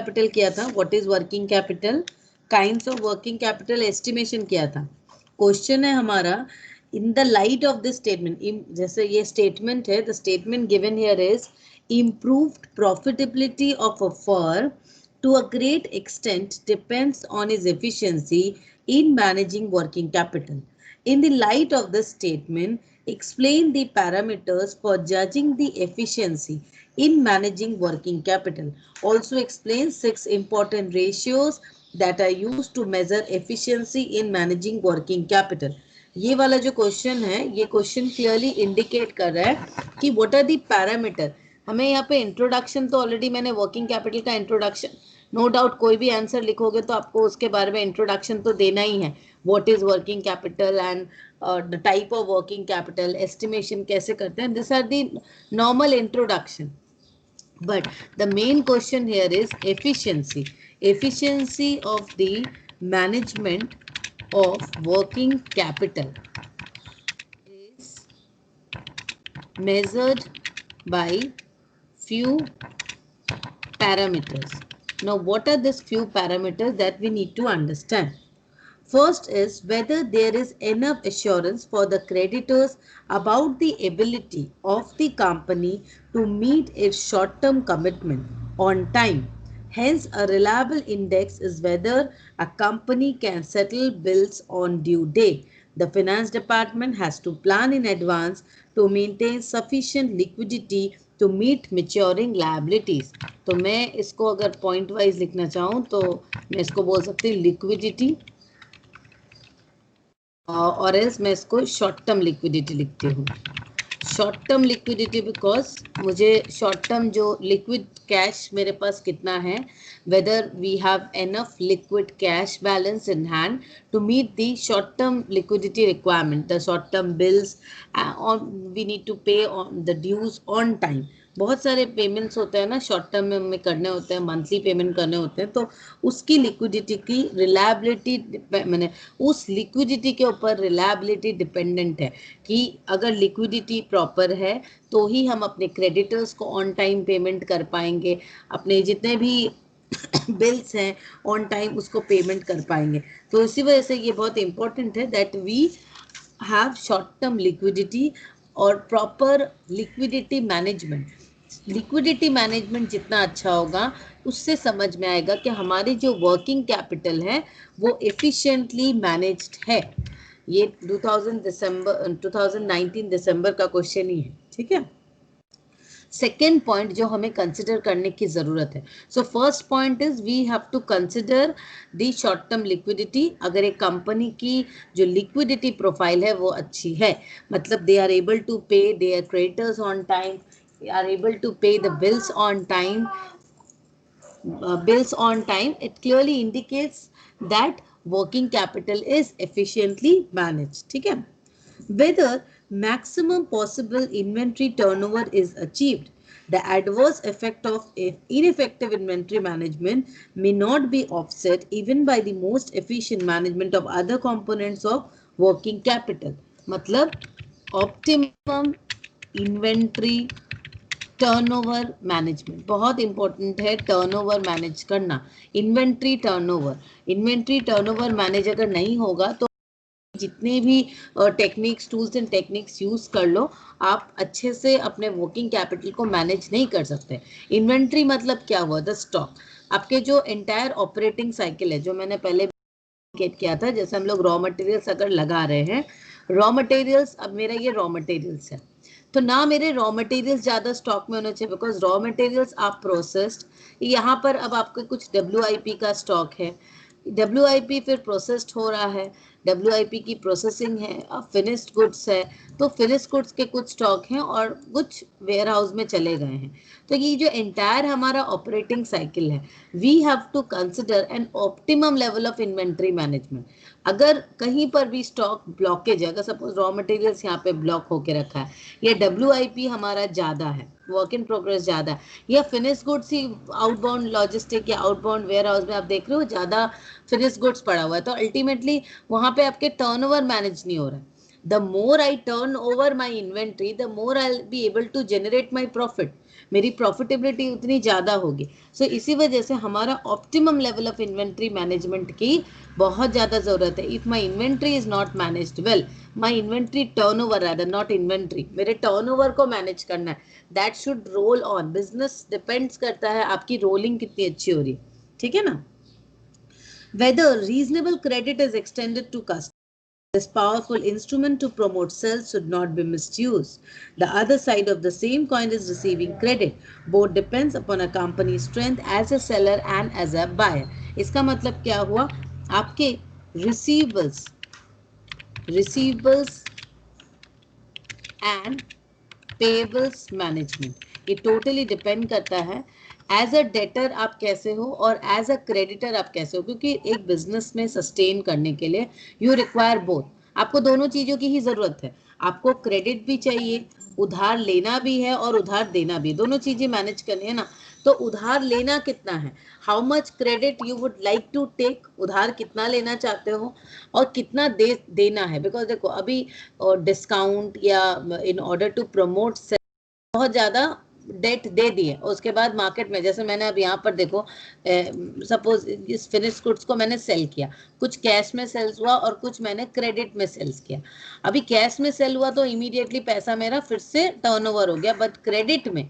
Capital किया था, what is working capital, kinds of working capital estimation किया था। क्वेश्चन है हमारा, in the light of this statement, जैसे ये स्टेटमेंट है, the statement given here is improved profitability of a firm to a great extent depends on its efficiency in managing working capital. In the light of this statement, explain the parameters for judging the efficiency in managing working capital. Also explain 6 important ratios that are used to measure efficiency in managing working capital. ये वाला जो question है, ये question clearly indicate कर रहा है कि what are the parameter. हमें यहाँ पे इंट्रोडक्शन तो ऑलरेडी मैंने वर्किंग कैपिटल का इंट्रोडक्शन, नो डाउट कोई भी आंसर लिखोगे तो आपको उसके बारे में इंट्रोडक्शन तो देना ही है, what is working capital and the type of working capital, estimation कैसे करते हैं, this are the normal introduction. But the main question here is efficiency, efficiency of the management of working capital is measured by few parameters. Now what are these few parameters that we need to understand? First is whether there is enough assurance for the creditors about the ability of the company to meet its short-term commitment on time. Hence, a reliable index is whether a company can settle bills on due date. The finance department has to plan in advance to maintain sufficient liquidity to meet maturing liabilities. तो मैं इसको अगर point wise लिखना चाहूँ तो मैं इसको बोल सकती हूँ लिक्विडिटी, और एल्स मैं इसको शॉर्ट टर्म लिक्विडिटी लिखती हूँ। शॉर्ट टर्म लिक्विडिटी बिकॉज मुझे शॉर्ट टर्म जो लिक्विड कैश मेरे पास कितना है, whether we have enough liquid cash balance in hand to meet the short term liquidity requirement, the short term bills, और we need to pay on the dues on time. बहुत सारे payments होते हैं ना शॉर्ट टर्म में हमें करने होते हैं, मंथली पेमेंट करने होते हैं, तो उसकी लिक्विडिटी की रिलायबिलिटी, मैंने उस लिक्विडिटी के ऊपर रिलायबिलिटी डिपेंडेंट है कि अगर लिक्विडिटी प्रॉपर है तो ही हम अपने क्रेडिटर्स को ऑन टाइम पेमेंट कर पाएंगे, अपने जितने भी बिल्स हैं ऑन टाइम उसको पेमेंट कर पाएंगे। तो इसी वजह से ये बहुत इंपॉर्टेंट है that we have short term liquidity और proper liquidity management. Liquidity management जितना अच्छा होगा उससे समझ में आएगा कि हमारी जो वर्किंग कैपिटल है वो एफिशिएंटली मैनेज्ड है। ये 2019 दिसंबर का क्वेश्चन ही है, ठीक है। सेकेंड पॉइंट जो हमें कंसिडर करने की जरूरत है, so first point is we have to consider the short term liquidity. अगर एक कंपनी की जो लिक्विडिटी प्रोफाइल है वो अच्छी है, मतलब they are able to pay their creditors on time, are able to pay the bills on time, it clearly indicates that working capital is efficiently managed, ठीक है। Whether maximum possible inventory turnover is achieved, the adverse effect of ineffective inventory management may not be offset even by the most efficient management of other components of working capital। मतलब optimum inventory turnover management बहुत important है, turnover manage करना, inventory turnover manage अगर नहीं होगा तो जितने भी techniques, tools and techniques use कर लो, आप अच्छे से अपने वर्किंग कैपिटल को मैनेज नहीं कर सकते। इन्वेंट्री मतलब क्या हुआ, द स्टॉक, आपके जो एंटायर ऑपरेटिंग साइकिल है, जो मैंने पहले किया था, जैसे हम लोग रॉ मटेरियल्स अगर लगा रहे हैं, रॉ मटेरियल्स, अब मेरा ये रॉ मटेरियल्स है तो ना मेरे रॉ मटेरियल्स ज़्यादा स्टॉक में होने चाहिए बिकॉज रॉ मटेरियल्स आप प्रोसेस्ड, यहाँ पर अब आपका कुछ WIP का स्टॉक है, WIP फिर प्रोसेस्ड हो रहा है, WIP की प्रोसेसिंग है, अब फिनिश्ड गुड्स है, तो फिनिश्ड गुड्स के कुछ स्टॉक हैं और कुछ वेयर हाउस में चले गए हैं। तो ये जो एंटायर हमारा ऑपरेटिंग साइकिल है, we have to consider an optimum level of inventory management. अगर कहीं पर भी स्टॉक ब्लॉकेज है, अगर सपोज रॉ मटेरियल्स यहाँ पे ब्लॉक होके रखा है, या WIP हमारा ज़्यादा है, वर्क इन प्रोग्रेस ज़्यादा है, या फिनिश गुड्स ही आउटबाउंड लॉजिस्टिक या आउटबाउंड वेयर हाउस में आप देख रहे हो ज़्यादा फिनिश गुड्स पड़ा हुआ है, तो अल्टीमेटली वहाँ पे आपके टर्नओवर मैनेज नहीं हो रहा है। The more I turn over my inventory, the more I'll be able to generate my profit. मेरी प्रॉफिटेबिलिटी उतनी ज़्यादा होगी. सो इसी वजह से हमारा optimum level of inventory management की बहुत ज़्यादा ज़रूरत है. If my inventory is not managed well, my inventory turnover rather, not inventory, मेरे टर्नओवर को मैनेज करना है. That should roll on. Business depends करता है आपकी रोलिंग कितनी अच्छी हो रही है. ठीक है ना. Whether reasonable credit is extended to customers, this powerful instrument to promote sales should not be misused. The other side of the same coin is receiving credit. Both depends upon a company's strength as a seller and as a buyer. इसका मतलब क्या हुआ? आपके receivables and payables management, ये totally depend करता है as a debtor आप कैसे हो और एज अ क्रेडिटर आप कैसे हो. क्योंकि एक बिजनेस में सस्टेन करने के लिए यू रिक्वायर बोथ. आपको दोनों चीज़ों की ही ज़रूरत है. आपको क्रेडिट भी चाहिए, उधार लेना भी है और उधार देना भी, दोनों चीज़ें मैनेज करनी है ना. तो उधार लेना कितना है, how much credit you would like to take, उधार कितना लेना चाहते हो और कितना देना है. बिकॉज देखो अभी डिस्काउंट या इन ऑर्डर टू प्रमोट बहुत ज़्यादा डेट दे दिए, उसके बाद मार्केट में जैसे मैंने अब यहाँ पर देखो सपोज इस फिनिश गुड्स को मैंने सेल किया, कुछ कैश में सेल्स हुआ और कुछ मैंने क्रेडिट में सेल्स किया. अभी कैश में सेल हुआ तो इमीडिएटली पैसा मेरा फिर से टर्नओवर हो गया, बट क्रेडिट में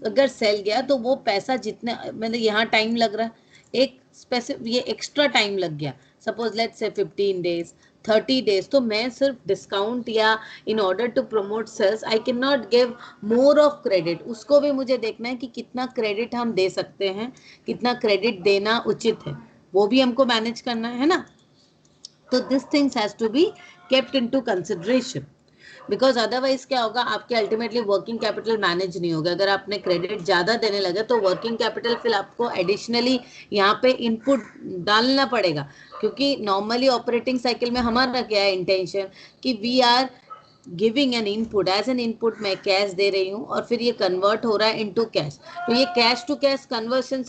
अगर सेल गया तो वो पैसा जितने मैंने यहाँ टाइम लग रहा है, एक स्पेसिफिक ये एक्स्ट्रा टाइम लग गया, suppose let's say 15 days 30 days, तो मैं सिर्फ डिस्काउंट या in order to promote sales I can not give more of credit. उसको भी मुझे देखना है कि कितना क्रेडिट हम दे सकते हैं, कितना क्रेडिट देना उचित है, वो भी हमको मैनेज करना है ना. तो this things has to be kept into consideration. Because otherwise क्या होगा, आपके अल्टीमेटली वर्किंग कैपिटल मैनेज नहीं होगा. अगर आपने क्रेडिट ज़्यादा देने लगे तो वर्किंग कैपिटल फिर आपको एडिशनली यहाँ पे इनपुट डालना पड़ेगा. क्योंकि नॉर्मली ऑपरेटिंग साइकिल में हमारा क्या है इंटेंशन कि we are giving an input, as an input मैं कैश दे रही हूँ और फिर ये कन्वर्ट हो रहा है इनटू कैश. तो ये कैश टू कैश कन्वर्शन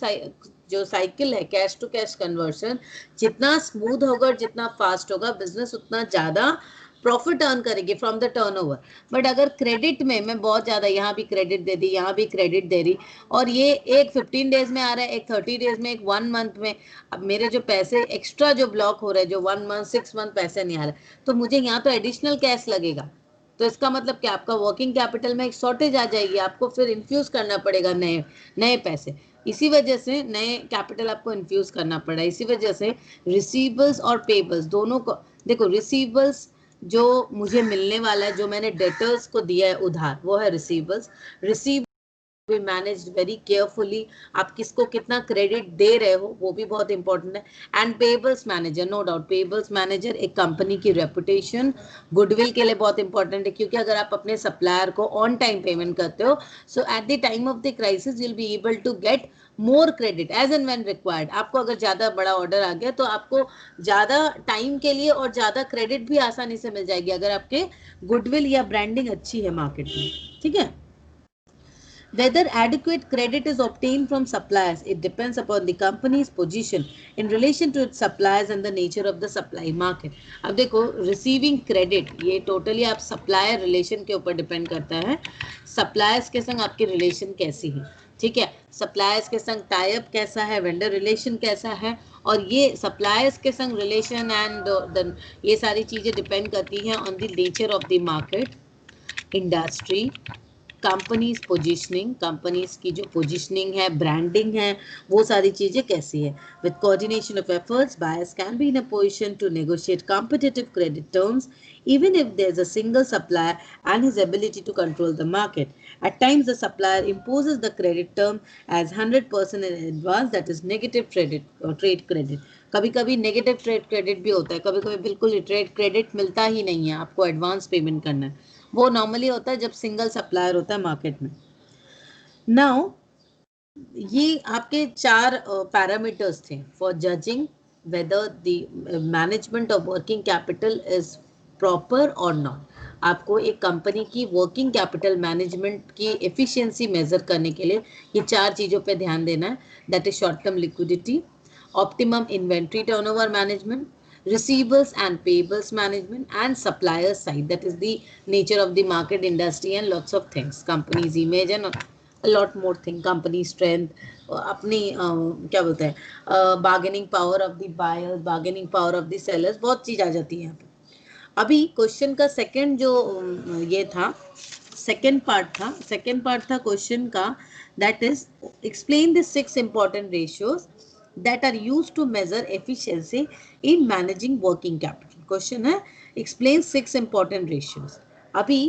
जो साइकिल है, कैश टू कैश कन्वर्शन जितना स्मूथ होगा और जितना फास्ट होगा, बिजनेस उतना ज़्यादा प्रॉफिट अर्न करेगी फ्रॉम द टर्नओवर. बट अगर क्रेडिट में मैं बहुत ज़्यादा यहाँ भी क्रेडिट दे दी, यहाँ भी क्रेडिट दे रही, और ये एक 15 डेज में आ रहा है, एक 30 डेज में, एक 1 मंथ में, अब मेरे जो पैसे एक्स्ट्रा जो ब्लॉक हो रहे हैं, जो 1 मंथ 6 मंथ पैसे नहीं आ रहे, तो मुझे यहाँ तो एडिशनल कैश लगेगा. तो इसका मतलब कि आपका वर्किंग कैपिटल में एक शॉर्टेज आ जाएगी, आपको फिर इन्फ्यूज करना पड़ेगा नए नए पैसे. इसी वजह से नए कैपिटल आपको इन्फ्यूज करना पड़ा. इसी वजह से रिसीवेबल्स और पेबल्स दोनों को देखो. रिसीवेबल्स जो मुझे मिलने वाला है, जो मैंने डेटर्स को दिया है उधार, वो है receivables. Receive be managed very carefully. आप किसको कितना क्रेडिट दे रहे हो वो भी बहुत इंपॉर्टेंट है. And payables manager, no doubt payables manager एक कंपनी की रेपुटेशन, गुडविल के लिए बहुत इंपॉर्टेंट है. क्योंकि अगर आप अपने सप्लायर को ऑन टाइम पेमेंट करते हो, so at the time of the crisis you will be able to get more credit as and when required. आपको अगर ज़्यादा बड़ा ऑर्डर आ गया तो आपको ज़्यादा टाइम के लिए और ज़्यादा क्रेडिट भी आसानी से मिल जाएगी अगर आपके गुडविल या ब्रांडिंग अच्छी है मार्केट में. ठीक है. Whether adequate credit is obtained from suppliers, it depends upon the company's position in relation to its suppliers and the nature of the supply market. अब देखो receiving credit ये totally आप supplier relation के ऊपर depend करता है. suppliers के संग आपकी relation कैसी है, ठीक है. suppliers के संग tie up कैसा है, vendor relation कैसा है, और ये suppliers के संग relation and ये सारी चीज़ें depend करती हैं on the nature of the market, industry, companies positioning, companies की जो पोजिशनिंग है, ब्रांडिंग है, वो सारी चीज़ें कैसी है. With coordination of efforts, buyers can be in a position to negotiate competitive credit terms even if there is a single supplier and his ability to control the market. At times the supplier imposes the credit term as 100% in advance, that is negative credit or trade credit. कभी कभी negative trade credit भी होता है, कभी कभी बिल्कुल trade credit मिलता ही नहीं है, आपको एडवांस पेमेंट करना है. वो नॉर्मली होता है जब सिंगल सप्लायर होता है मार्केट में. नाउ ये आपके 4 पैरामीटर्स थे for judging whether the management of working capital is proper और नॉट. आपको एक कंपनी की वर्किंग कैपिटल मैनेजमेंट की एफिशिएंसी मेजर करने के लिए ये 4 चीज़ों पे ध्यान देना है. That is short term liquidity, optimum inventory turnover management, receivables and payables management, and supplier side, that is the nature of the market, industry and lots of things, company's image and a lot more thing, company strength, अपनी क्या बोलते हैं bargaining power of the buyers, bargaining power of the sellers, बहुत चीज आ जाती है यहाँ पे। अभी क्वेश्चन का सेकंड जो ये था, सेकंड पार्ट था क्वेश्चन का, that is explain the 6 important ratios that are used to measure efficiency in managing working capital। Question है explain 6 important ratios। अभी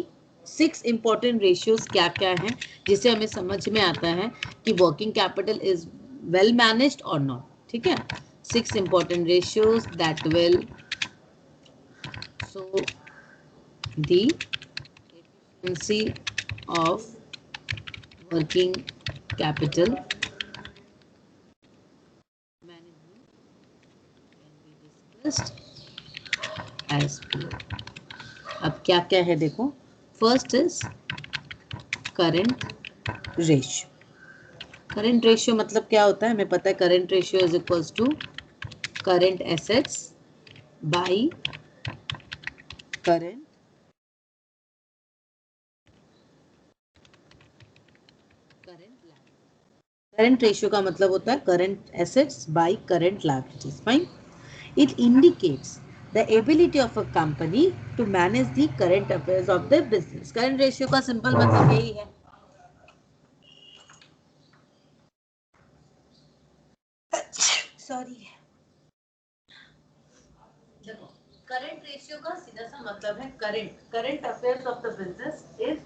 6 important ratios क्या क्या हैं जिसे हमें समझ में आता है कि working capital is well managed or not, ठीक है। 6 important ratios that will show the efficiency of working capital as अब क्या क्या है देखो, first is current ratio. Current ratio मतलब क्या होता है हमें पता है, current ratio is equals to current assets by current current ratio का मतलब होता है current assets by current liabilities. Fine, it indicates the ability of a company to manage the current affairs of the business। current ratio का simple मतलब यही है, sorry, देखो current ratio का सीधा सा मतलब है current affairs of the business is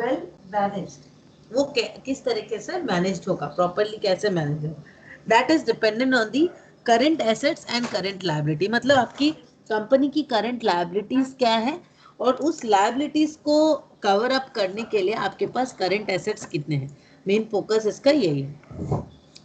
well managed. वो किस तरीके से मैनेज होगा, प्रॉपरली कैसे मैनेज होगा, that is dependent on the current assets and current liability. मतलब आपकी कंपनी की करंट लायबिलिटीज क्या है और उस लायबिलिटीज को कवर अप करने के लिए आपके पास करंट एसेट्स कितने हैं, मेन फोकस इसका यही है।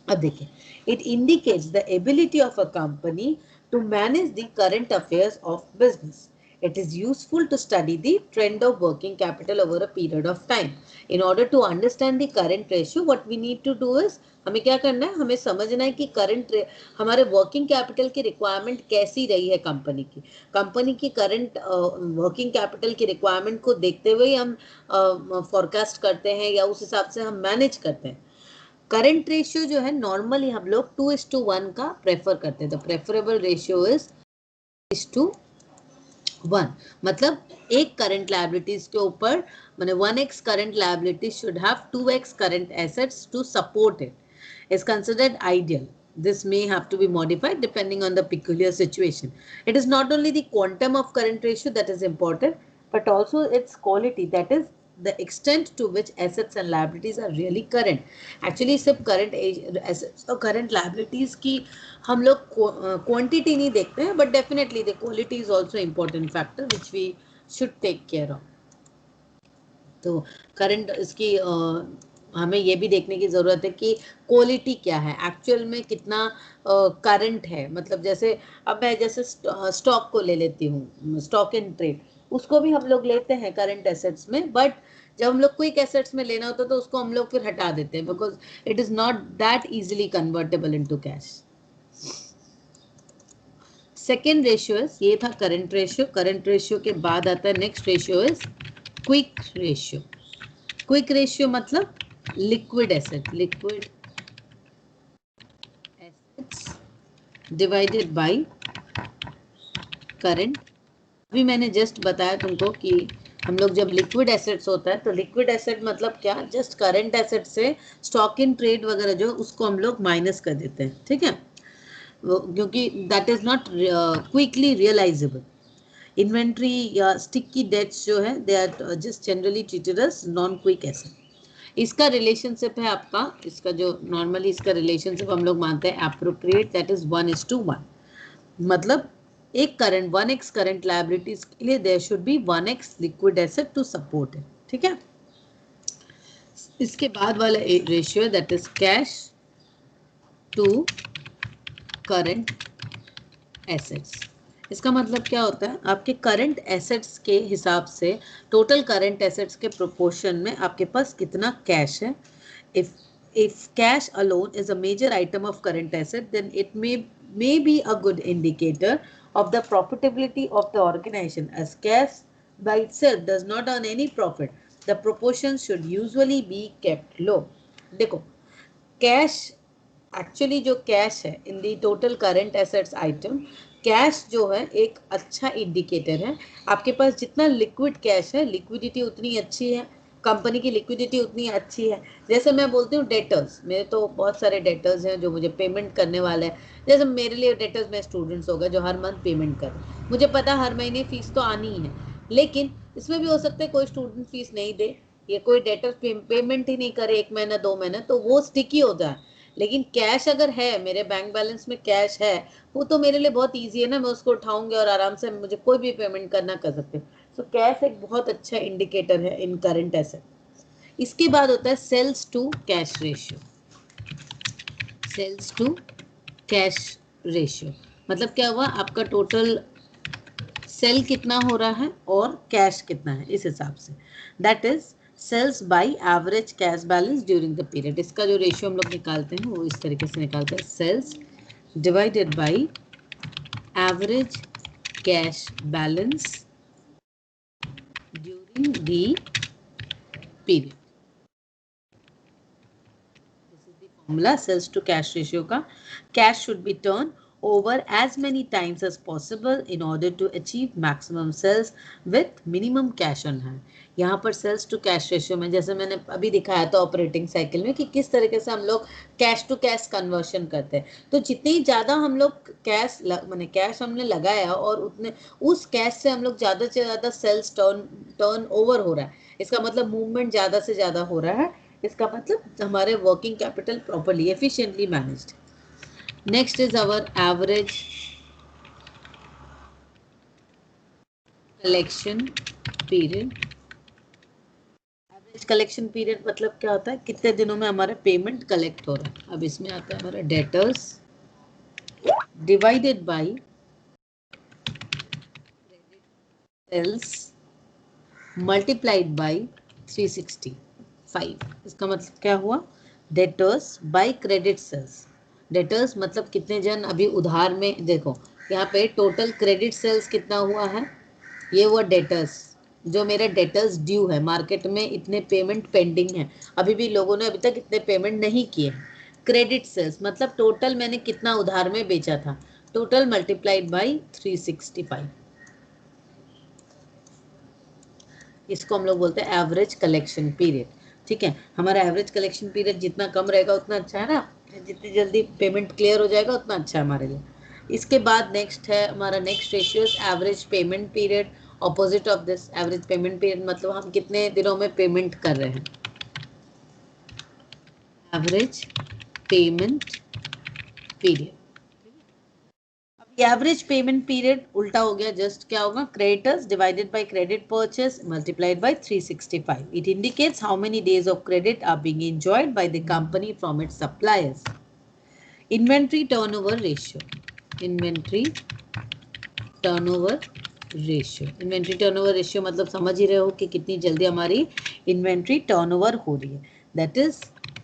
अब देखिए, it indicates the ability of a company to manage the current affairs of business। It is useful to study the trend of working capital over a period of time। In order to understand the current ratio, what we need to do is, हमें क्या करना है, हमें समझना है कि current हमारे working capital की रिक्वायरमेंट कैसी रही है कंपनी की करंट वर्किंग कैपिटल की रिक्वायरमेंट को देखते हुए हम फॉरकास्ट करते हैं या उस हिसाब से हम मैनेज करते हैं। करंट रेशियो जो है नॉर्मली हम लोग 2:1 का प्रेफर करते हैं, तो प्रेफरेबल रेशियो इज 2:1। मतलब एक करंट लायबिलिटीज के ऊपर माने 1x current liability should have 2x current assets to support it is considered ideal. This may have to be modified depending on the peculiar situation। It is not only the quantum of current ratio that is important, but also its quality, that is the extent to which assets and liabilities are really current। Actually सिर्फ current assets और current liabilities की हम लोग quantity नहीं देखते हैं, but definitely the quality is also important factor which we should take care of। तो current इसकी हमें ये भी देखने की ज़रूरत है कि क्वालिटी क्या है, एक्चुअल में कितना करंट है। मतलब जैसे अब मैं जैसे स्टॉक को ले लेती हूँ, स्टॉक इन ट्रेड, उसको भी हम लोग लेते हैं करंट एसेट्स में, बट जब हम लोग क्विक एसेट्स में लेना होता है तो उसको हम लोग फिर हटा देते हैं, because it is not that easily convertible into cash. Second ratio is, ये था करंट रेशियो। करंट रेशियो के बाद आता है next ratio is quick ratio. Quick ratio मतलब liquid assets divided by current. अभी मैंने जस्ट बताया तुमको कि हम लोग जब लिक्विड एसेट्स होता है तो लिक्विड एसेट मतलब क्या, जस्ट करंट एसेट से स्टॉक इन ट्रेड वगैरह जो उसको हम लोग माइनस कर देते हैं, ठीक है, क्योंकि that is not quickly realisable. Inventory या स्टिकी डेट्स जो है they are just generally treated as non quick asset. इसका रिलेशनशिप है आपका, इसका जो नॉर्मली इसका रिलेशनशिप हम लोग मानते हैं एप्रोप्रिएट, दैट इज 1:1। मतलब एक करंट 1x करंट लायबिलिटीज के लिए there should be 1x liquid asset to support it, ठीक है। इसके बाद वाला ratio that is cash to current assets. इसका मतलब क्या होता है, आपके करंट एसेट्स के हिसाब से टोटल करंट एसेट्स के प्रोपोर्शन में आपके पास कितना कैश है। if cash alone is a major item of current asset, then it may may be a good indicator of the profitability of the organization, as cash by itself does not earn any profit. The proportion should usually be kept low. देखो cash, actually जो cash है in the total current assets item, cash जो है एक अच्छा indicator है। आपके पास जितना लिक्विड कैश है, लिक्विडिटी उतनी अच्छी है, कंपनी की लिक्विडिटी उतनी अच्छी है। जैसे मैं बोलती हूँ डेटर्स, मेरे तो बहुत सारे डेटर्स हैं जो मुझे पेमेंट करने वाले हैं। जैसे मेरे लिए डेटर्स में स्टूडेंट्स हो गए जो हर मंथ पेमेंट कर, मुझे पता हर महीने फीस तो आनी ही है, लेकिन इसमें भी हो सकता है कोई स्टूडेंट फीस नहीं दे, ये कोई डेटर पेमेंट ही नहीं करे 1 महीना 2 महीना, तो वो स्टिकी हो जाए। लेकिन कैश अगर है, मेरे बैंक बैलेंस में कैश है, वो तो मेरे लिए बहुत ईजी है ना, मैं उसको उठाऊंगी और आराम से मुझे कोई भी पेमेंट करना कर सकते हैं। सो कैश एक बहुत अच्छा इंडिकेटर है इन करंट एसेट। इसके बाद होता है sales to cash ratio. Sales to cash ratio मतलब क्या हुआ, आपका टोटल सेल कितना हो रहा है और कैश कितना है, इस हिसाब से। That is sales by average cash balance during the period. इसका जो रेशियो हम लोग निकालते हैं वो इस तरीके से निकालते हैं, sales divided by average cash balance during the period. This is the formula sales to cash ratio का। Cash should be turn over as many times as possible in order to achieve maximum sales with minimum cash on hand। यहाँ पर sales to cash ratio में जैसे मैंने अभी दिखाया था operating cycle में कि किस तरीके से हम लोग कैश टू कैश कन्वर्शन करते हैं। तो जितनी ज़्यादा हम लोग कैश मैंने कैश हमने लगाया और उतने उस कैश से हम लोग ज़्यादा से ज़्यादा सेल्स टर्न ओवर हो रहा है, इसका मतलब मूवमेंट ज़्यादा से ज़्यादा हो रहा है, इसका मतलब हमारे working capital properly efficiently managed. Next is our average collection period। Average collection period मतलब क्या होता है, कितने दिनों में हमारा पेमेंट कलेक्ट हो रहा है। अब इसमें आता है हमारा debtors divided by sales multiplied by 365। इसका मतलब क्या हुआ, debtors by credit sales. Debtors मतलब कितने जन अभी उधार में, देखो यहाँ पे टोटल क्रेडिट सेल्स कितना हुआ है, ये हुआ डेटर्स, जो मेरा डेटर्स ड्यू है, मार्केट में इतने पेमेंट पेंडिंग है, अभी भी लोगों ने अभी तक इतने पेमेंट नहीं किए। क्रेडिट सेल्स मतलब टोटल मैंने कितना उधार में बेचा था, टोटल मल्टीप्लाइड बाय 365। इसको हम लोग बोलते हैं एवरेज कलेक्शन पीरियड। ठीक है, हमारा एवरेज कलेक्शन पीरियड जितना कम रहेगा उतना अच्छा है ना, जितनी जल्दी पेमेंट क्लियर हो जाएगा उतना अच्छा है हमारे लिए। इसके बाद नेक्स्ट है हमारा next ratio average payment period. Opposite of this average payment period मतलब हम कितने दिनों में पेमेंट कर रहे हैं। Average payment period, average payment period उल्टा हो गया, जस्ट क्या होगा, creditors divided by credit purchase multiplied by 365। It indicates how many days of credit are being enjoyed by the company from its suppliers. Inventory turnover ratio, inventory turnover ratio, inventory turnover ratio मतलब समझ ही रहे हो कि कितनी जल्दी हमारी inventory turnover हो रही है। That is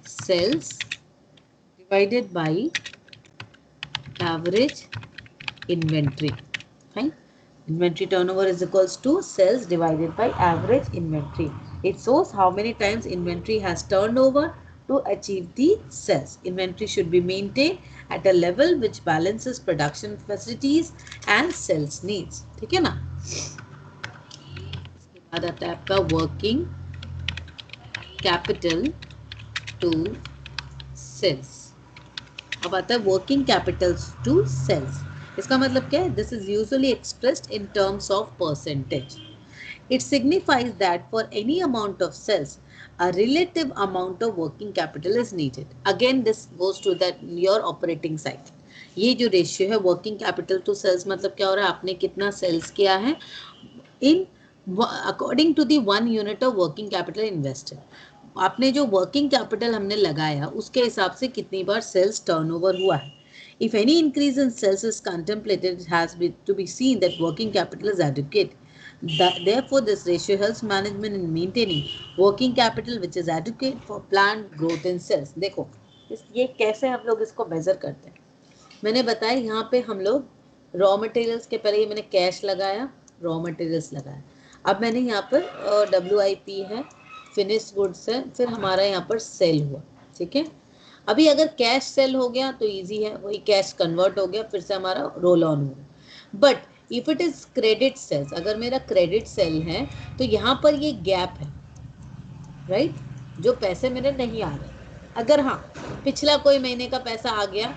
sales divided by average inventory, fine। Inventory turnover is equals to sales divided by average inventory। It shows how many times inventory has turned over to achieve the sales। Inventory should be maintained at a level which balances production facilities and sales needs। ठीक है ना। इसके बाद आता है आपका working capital to sales. अब आता है वर्किंग कैपिटल टू सेल्स। इसका मतलब क्या है, this is usually expressed in terms of percentage. It signifies that for any amount of sales a relative amount of working capital is needed। Again this goes to that your operating cycle। ये जो ratio है working capital to sales मतलब क्या हो रहा है, आपने कितना सेल्स किया है in according to the 1 unit of working capital invested. आपने जो वर्किंग कैपिटल हमने लगाया उसके हिसाब से कितनी बार सेल्स टर्नओवर हुआ है। If any increase in sales is contemplated, it has to be seen that working capital is adequate। Therefore, this ratio helps management in maintaining working capital which is adequate for planned growth in sales। देखो ये कैसे हम लोग इसको major करते हैं। मैंने बताया यहाँ पे हम लोग रॉ मटेरियल्स के पहले ये मैंने कैश लगाया, रॉ मटेरियल्स लगाया, अब मैंने यहाँ पर WIP है, फिनिश गुड्स है, फिर हमारा यहाँ पर सेल हुआ, ठीक है। अभी अगर कैश सेल हो गया तो इजी है, वही कैश कन्वर्ट हो गया, फिर से हमारा रोल ऑन हो गया। But if it is credit sales, अगर मेरा क्रेडिट सेल है तो यहाँ पर ये गैप है, राइट, जो पैसे मेरे नहीं आ रहे। अगर हाँ पिछला कोई महीने का पैसा आ गया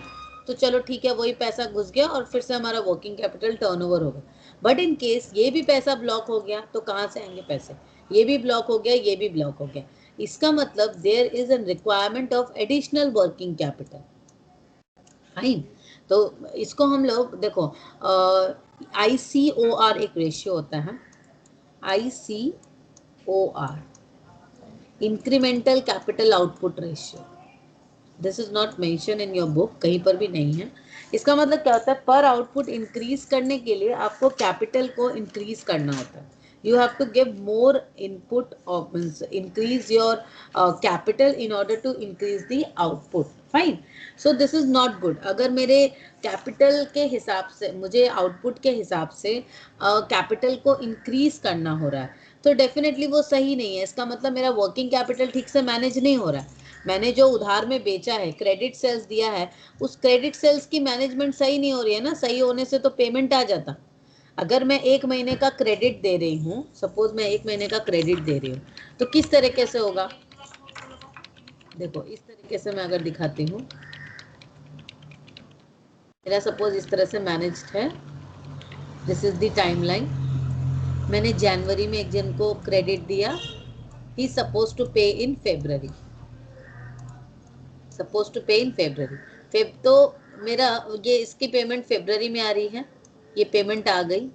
तो चलो ठीक है, वही पैसा घुस गया और फिर से हमारा वर्किंग कैपिटल टर्नओवर हो गया। बट इन केस ये भी पैसा ब्लॉक हो गया तो कहाँ से आएंगे पैसे, ये भी ब्लॉक हो गया, ये भी ब्लॉक हो गया, इसका मतलब there is an requirement of additional working capital. Fine, तो इसको हम लोग देखो ICOR एक रेशियो होता है, ICOR, incremental capital output ratio. This is not mention in your book, कहीं पर भी नहीं है। इसका मतलब क्या होता है, पर आउटपुट इंक्रीज करने के लिए आपको कैपिटल को इंक्रीज करना होता है। You have to give more input of increase your capital in order to increase the output. Fine, so this is not good. अगर मेरे कैपिटल के हिसाब से, मुझे आउटपुट के हिसाब से कैपिटल को इंक्रीज करना हो रहा है तो डेफिनेटली वो सही नहीं है। इसका मतलब मेरा वर्किंग कैपिटल ठीक से मैनेज नहीं हो रहा है। मैंने जो उधार में बेचा है, क्रेडिट सेल्स दिया है, उस क्रेडिट सेल्स की मैनेजमेंट सही नहीं हो रही है ना। सही होने से तो पेमेंट आ जाता। अगर मैं 1 महीने का क्रेडिट दे रही हूँ, सपोज मैं 1 महीने का क्रेडिट दे रही हूँ, तो किस तरीके से होगा, देखो इस तरीके से मैं अगर दिखाती हूँ, मेरा सपोज इस तरह से मैनेज्ड है, दिस इज द टाइमलाइन। मैंने जनवरी में एक जन को क्रेडिट दिया, ही सपोज टू पे इन फेब्रवरी, सपोज टू पे इन फेब्रवरी। तो मेरा ये इसकी पेमेंट फेब्रवरी में आ रही है, ये पेमेंट आ गई।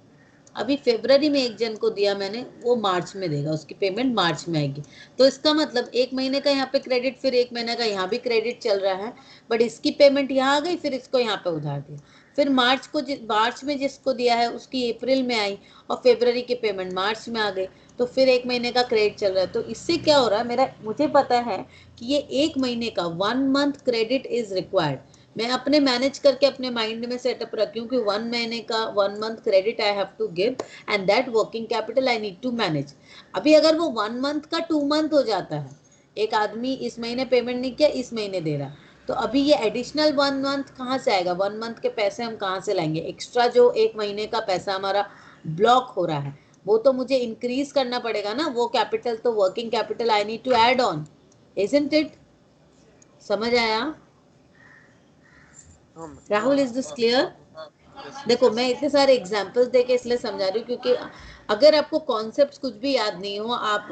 अभी फेब्रवरी में एक जन को दिया मैंने, वो मार्च में देगा, उसकी पेमेंट मार्च में आएगी। तो इसका मतलब 1 महीने का यहाँ पे क्रेडिट, फिर 1 महीने का यहाँ भी क्रेडिट चल रहा है, बट इसकी पेमेंट यहाँ आ गई, फिर इसको यहाँ पे उधार दिया। फिर मार्च में जिसको दिया है उसकी अप्रैल में आई, और फेब्रवरी की पेमेंट मार्च में आ गई, तो फिर 1 महीने का क्रेडिट चल रहा है। तो इससे क्या हो रहा है, मेरा, मुझे पता है कि ये 1 महीने का 1 मंथ क्रेडिट इज रिक्वायर्ड। मैं अपने मैनेज करके अपने माइंड में सेटअप रखी हूँ कि 1 महीने का 1 month credit I have to give and that working capital I need to manage. अभी अगर वो 1 मंथ का 2 मंथ हो जाता है, एक आदमी इस महीने पेमेंट नहीं किया, इस महीने दे रहा, तो अभी ये एडिशनल 1 मंथ कहाँ से आएगा, 1 मंथ के पैसे हम कहाँ से लाएंगे, एक्स्ट्रा जो 1 महीने का पैसा हमारा ब्लॉक हो रहा है वो तो मुझे इंक्रीज करना पड़ेगा ना, वो कैपिटल तो working capital I need to add on, isn't it? समझ आया राहुल, इज दिस क्लियर? देखो मैं इतने सारे एग्जाम्पल्स देके इसलिए समझा रही हूँ क्योंकि अगर आपको कॉन्सेप्ट्स कुछ भी याद नहीं हो, आप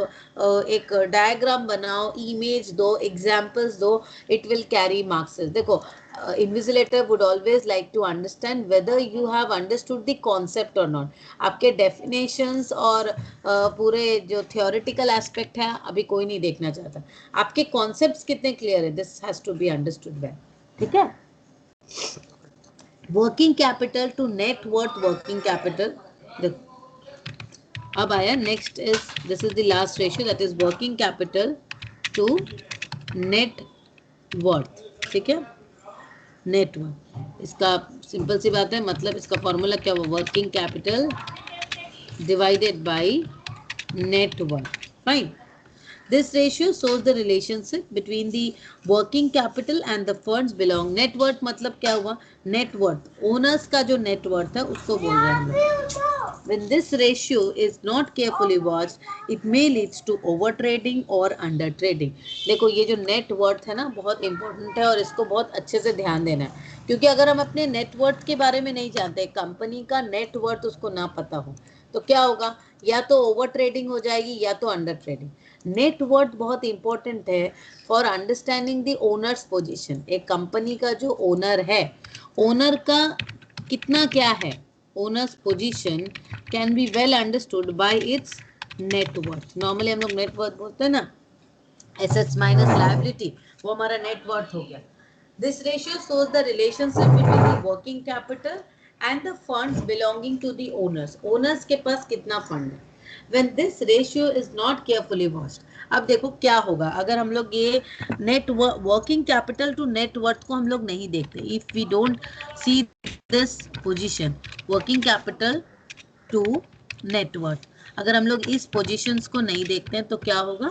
एक डायग्राम बनाओ, इमेज दो, एग्जाम्पल्स दो, इट विल कैरी मार्क्स। देखो invigilator would always like to understand whether you have understood the concept और नॉट। आपके डेफिनेशंस और पूरे जो थियोरेटिकल एस्पेक्ट है अभी कोई नहीं देखना चाहता, आपके कॉन्सेप्ट्स कितने क्लियर है, this has to be understood well, ठीक है। Working capital to net worth working capital, अब आया next is, this is the last ratio, that is working capital to net worth, ठीक है, नेट वर्थ। इसका simple सी बात है, मतलब इसका फॉर्मूला क्या हुआ, working capital divided by net worth. Fine, this ratio shows the relationship between the working capital and the funds belong। net worth मतलब क्या हुआ, net worth, owners का जो net worth है उसको बोल रहे हैं हम लोग। when this ratio is not carefully watched, it may leads to over trading or under trading। देखो ये जो net worth है ना बहुत इंपॉर्टेंट है और इसको बहुत अच्छे से ध्यान देना है, क्योंकि अगर हम अपने net worth के बारे में नहीं जानते, कंपनी का net worth उसको ना पता हो तो क्या होगा, या तो ओवर ट्रेडिंग हो जाएगी या तो अंडर ट्रेडिंग। नेट वर्थ बहुत इंपॉर्टेंट है for understanding the owners position. एक कंपनी का जो ओनर है, ओनर का कितना क्या है, owners position can be well understood by it's net worth. Normally हम लोग नेट वर्थ बोलते हैं ना, एसेट्स माइनस लायबिलिटी, वो हमारा नेट वर्थ हो गया। This ratio shows the relationship between the working capital and the funds belonging to the owners. Owners के पास कितना फंड है, when this ratio is not carefully watched. अब देखो क्या होगा अगर हम लोग ये net working capital to net worth को हम लोग नहीं देखते, if we don't see this position working capital to net worth, अगर हम लोग इस पोजीशंस को नहीं देखते हैं तो क्या होगा,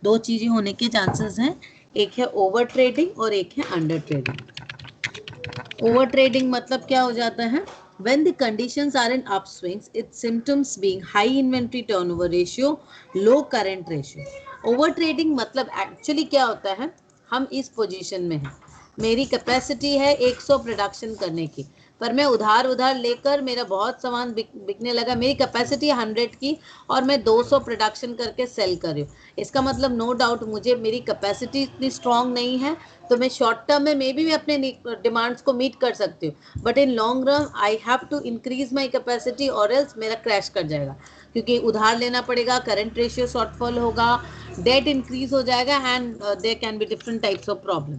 दो चीजें होने के चांसेस हैं, एक है ओवर ट्रेडिंग और एक है अंडर ट्रेडिंग। ओवर ट्रेडिंग मतलब क्या हो जाता है, when the conditions are in upswings its symptoms being high inventory turnover ratio, low current ratio। Over trading मतलब एक्चुअली क्या होता है, हम इस पोजीशन में हैं, मेरी कैपेसिटी है 100 प्रोडक्शन करने की, पर मैं उधार लेकर मेरा बहुत सामान बिकने लगा, मेरी कैपेसिटी 100 की और मैं 200 प्रोडक्शन करके सेल कर रही हूँ। इसका मतलब नो डाउट मुझे मेरी कैपेसिटी इतनी स्ट्रांग नहीं है, तो मैं शॉर्ट टर्म में मे भी अपने डिमांड्स को मीट कर सकती हूँ, but in long run I have to increase my capacity और एल्स मेरा क्रैश कर जाएगा, क्योंकि उधार लेना पड़ेगा, करंट रेशियो शॉर्टफॉल होगा, डेट इंक्रीज हो जाएगा and there can be different types of problem.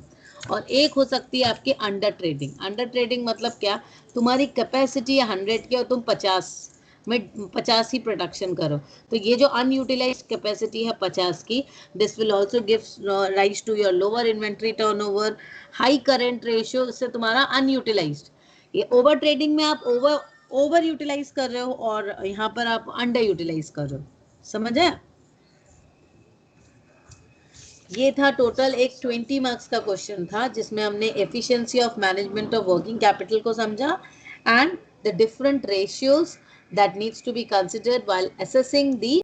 और एक हो सकती है आपकी अंडर ट्रेडिंग। अंडर ट्रेडिंग मतलब क्या, तुम्हारी कैपेसिटी है 100 की और तुम 50 में 50 ही प्रोडक्शन करो, तो ये जो अनयूटिलाइज्ड कैपेसिटी है 50 की, this will also give rise to your lower inventory turnover, high current ratio, इससे तुम्हारा अनयूटिलाइज्ड। ये ओवर ट्रेडिंग में आप ओवर यूटिलाइज कर रहे हो और यहाँ पर आप अंडर यूटिलाइज कर रहे हो। समझ आया? ये था टोटल एक 20 मार्क्स का क्वेश्चन था जिसमें हमने efficiency of management of working capital को समझा and the different ratios that needs to be considered while assessing the